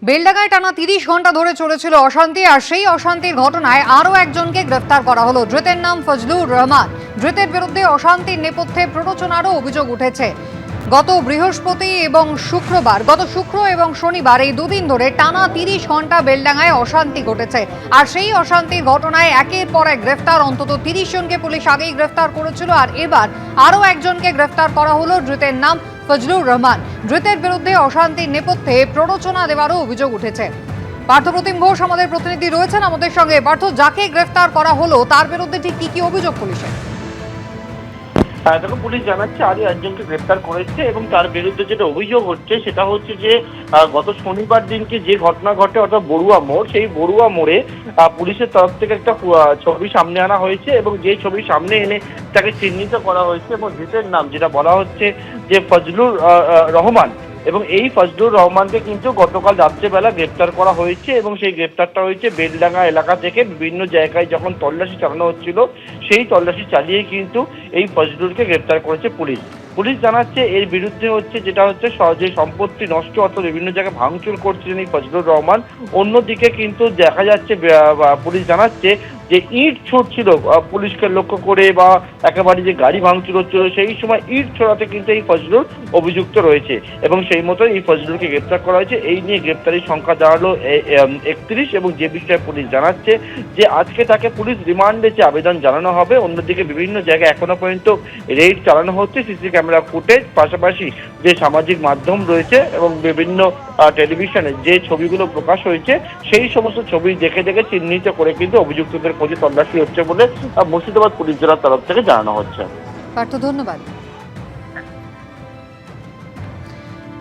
বেলডাঙ্গায় টানা ৩০ ঘন্টা ধরে চলেছিল অশান্তি, আর সেই অশান্তির ঘটনায় আরও একজনকে গ্রেফতার করা হলো। ধৃতের নাম ফজলুর রহমান। ধৃতের বিরুদ্ধে অশান্তির নেপথ্যে প্ররোচনারও অভিযোগ উঠেছে। গত শুক্র এবং শনিবার এই দুদিন ধরে টানা ৩০ ঘন্টা বেলডাঙ্গায় অশান্তি ঘটেছে। আর সেই অশান্তির ঘটনায় একের পর এক গ্রেফতার অন্তত ৩০ জনকে পুলিশ আগেই গ্রেফতার করেছিল, আর এবার আরও একজনকে গ্রেফতার করা হলো। ধৃতের নাম ফজলুর রহমান। ধৃতের বিরুদ্ধে অশান্তির নেপথ্যে প্ররোচনা দেওয়ারও অভিযোগ উঠেছে। পার্থপ্রতিম ঘোষ আমাদের প্রতিনিধি রয়েছেন আমাদের সঙ্গে। পার্থ, যাকে গ্রেফতার করা হলো তার বিরুদ্ধে ঠিক কি অভিযোগ পুলিশের? দেখো, পুলিশ জানাচ্ছে আরও একজনকে গ্রেপ্তার করেছে এবং তার বিরুদ্ধে যেটা অভিযোগ হচ্ছে সেটা হচ্ছে যে গত শনিবার দিনকে যে ঘটনা ঘটে অর্থাৎ বড়ুয়া মোড়, সেই বড়ুয়া মোড়ে পুলিশের তরফ থেকে একটা ছবি সামনে আনা হয়েছে এবং যে ছবি সামনে এনে তাকে চিহ্নিত করা হয়েছে এবং ধৃতের নাম যেটা বলা হচ্ছে যে ফজলুর রহমান, এবং এই ফজলুর রহমানকে কিন্তু গতকাল রাত্রেবেলা গ্রেপ্তার করা হয়েছে এবং সেই গ্রেপ্তারটা হয়েছে বেলডাঙ্গা এলাকা থেকে। বিভিন্ন জায়গায় যখন তল্লাশি চালানো হচ্ছিল সেই তল্লাশি চালিয়ে কিন্তু এই ফজলুরকে গ্রেপ্তার করেছে পুলিশ। পুলিশ জানাচ্ছে এর বিরুদ্ধে যেটা হচ্ছে যে সম্পত্তি নষ্ট অর্থাৎ বিভিন্ন জায়গায় ভাঙচুর করছিলেন এই ফজলুর রহমান। অন্যদিকে কিন্তু দেখা যাচ্ছে পুলিশ জানাচ্ছে যে ইট ছুটছিল পুলিশকে লক্ষ্য করে বা একেবারে যে গাড়ি ভাঙচুর হচ্ছিল সেই সময় ইট ছোড়াতে কিন্তু এই ফজলুর অভিযুক্ত রয়েছে এবং সেই মতো এই ফজলুরকে গ্রেপ্তার করা হয়েছে। এই নিয়ে গ্রেপ্তারির সংখ্যা দাঁড়ালো ৩১ এবং যে বিষয়ে পুলিশ জানাচ্ছে যে আজকে তাকে পুলিশ রিমান্ডে যে আবেদন জানানো হবে। অন্যদিকে বিভিন্ন জায়গায় এখনো পর্যন্ত রেড চালানো হচ্ছে, সিসি ক্যামেরা ফুটেজ, পাশাপাশি যে সামাজিক মাধ্যম রয়েছে এবং বিভিন্ন টেলিভিশনে যে ছবিগুলো প্রকাশ হয়েছে সেই সমস্ত ছবি দেখে চিহ্নিত করে কিন্তু অভিযুক্তদের খোঁজে তল্লাশি হচ্ছে বলে মুর্শিদাবাদ পুলিশ জেলার তরফ থেকে জানানো হচ্ছে। পার্থ, ধন্যবাদ।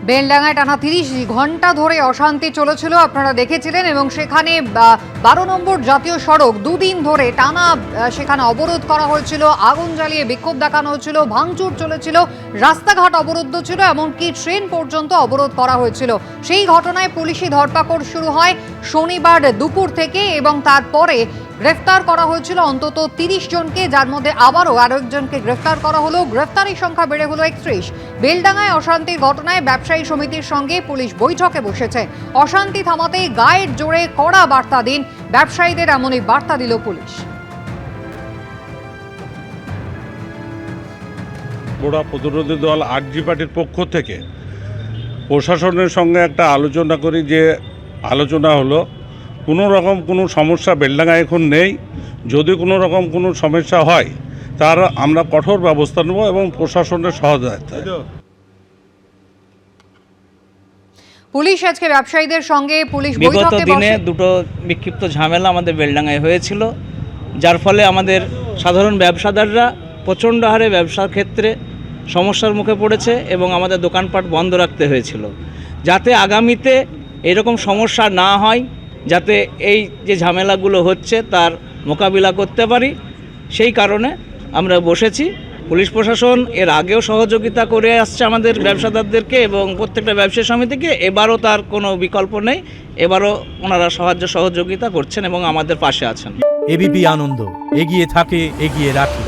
বেলডাঙ্গায় টানা ৩০ ঘন্টা ধরে অশান্তি চলেছিল, আপনারা দেখেছিলেন, এবং সেখানে ১২ নম্বর জাতীয় সড়ক দুদিন ধরে টানা সেখানে অবরোধ করা হয়েছিল, আগুন জ্বালিয়ে বিক্ষোভ দেখানো হয়েছিল, ভাঙচুর চলেছিল, রাস্তাঘাট অবরুদ্ধ ছিল, এমনকি ট্রেন পর্যন্ত অবরোধ করা হয়েছিল। সেই ঘটনায় পুলিশি ধরপাকড় শুরু হয় শনিবার দুপুর থেকে এবং তারপরে গ্রেফতার করা হয়েছিল অন্তত ৩০ জনকে, যার মধ্যে আবারও আরও একজনকে গ্রেফতার করা হলো। গ্রেফতারির সংখ্যা বেড়ে হলো ৩১। বেলডাঙ্গায় অশান্তির ঘটনায় ব্যবসায়ী সমিতির সঙ্গে পুলিশ বৈঠকে বসেছে। অশান্তি থামাতে গায়ের জোরে কড়া বার্তা দিন ব্যবসায়ীদের, এমনই বার্তা দিল পুলিশ। বড়ুয়া প্রতিরোধী দল আরজি পার্টির পক্ষ থেকে প্রশাসনের সঙ্গে একটা আলোচনা করি, যে আলোচনা হলো কোনো রকম কোনো সমস্যা বেলডাঙ্গায় এখন নেই। যদি কোনো রকম কোনো সমস্যা হয় তার আমরা কঠোর ব্যবস্থা নেব এবং প্রশাসনের সহযোগিতা। পুলিশ আজকে ব্যবসায়ীদের সঙ্গে বিগত দিনে দুটো বিক্ষিপ্ত ঝামেলা আমাদের বেলডাঙ্গায় হয়েছিল, যার ফলে আমাদের সাধারণ ব্যবসাদাররা প্রচণ্ড হারে ব্যবসার ক্ষেত্রে সমস্যার মুখে পড়েছে এবং আমাদের দোকানপাট বন্ধ রাখতে হয়েছিল। যাতে আগামীতে এরকম সমস্যা না হয়, যাতে এই যে ঝামেলাগুলো হচ্ছে তার মোকাবিলা করতে পারি, সেই কারণে আমরা বসেছি। পুলিশ প্রশাসন এর আগেও সহযোগিতা করে আসছে আমাদের ব্যবসাদারদেরকে এবং প্রত্যেকটা ব্যবসায়ী সমিতিকে। এবারও তার কোনো বিকল্প নেই, এবারও ওনারা সহযোগিতা করছেন এবং আমাদের পাশে আছেন। এবিপি আনন্দ, এগিয়ে থাকে, এগিয়ে রাখে।